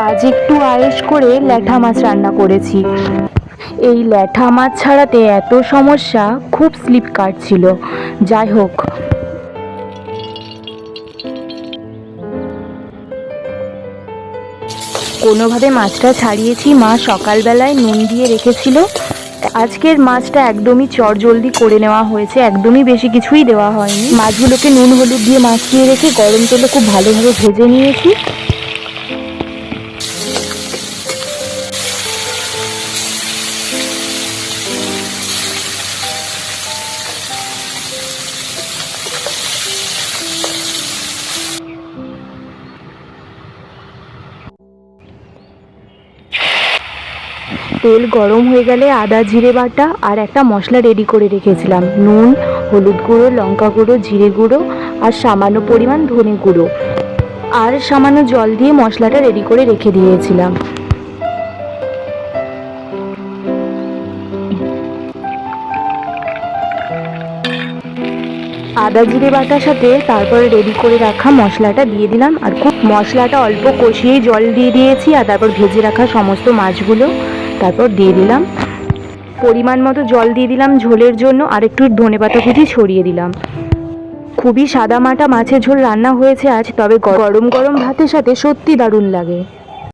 আজ একটু আয়েশ করে ল্যাঠা মাছ রান্না করেছি। এই ল্যাঠা মাছ ছাড়াতে এত সমস্যা, খুব স্লিপ কাটছিল। যাই হোক, কোনোভাবে মাছটা ছাড়িয়েছি। মা সকালবেলায় নুন দিয়ে রেখেছিল। আজকের মাছটা একদমই চটজলদি করে নেওয়া হয়েছে, একদমই বেশি কিছুই দেওয়া হয়নি। মাছগুলোকে নুন হলুদ দিয়ে মাখিয়ে রেখে গরম তেলে খুব ভালোভাবে ভেজে নিয়েছি। তেল গরম হয়ে গেলে আদা জিরে বাটা আর একটা মশলা রেডি করে রেখেছিলাম। নুন, হলুদ গুঁড়ো, লঙ্কা গুঁড়ো, জিরে গুঁড়ো আর সামান্য পরিমাণ ধনে গুঁড়ো আর সামান্য জল দিয়ে মশলাটা রেডি করে রেখে দিয়েছিলাম। আদা জিরে বাটার সাথে তারপরে রেডি করে রাখা মশলাটা দিয়ে দিলাম। আর খুব মশলাটা অল্প কষিয়েই জল দিয়ে দিয়েছি। আর তারপর ভেজে রাখা সমস্ত মাছগুলো তারপর দিয়ে দিলাম। পরিমাণ মতো জল দিয়ে দিলাম ঝোলের জন্য, আর একটু ধনেপাতা কুচি ছড়িয়ে দিলাম। খুবই সাদামাটা মাছের ঝোল রান্না হয়েছে আজ, তবে গরম গরম ভাতের সাথে সত্যি দারুণ লাগে।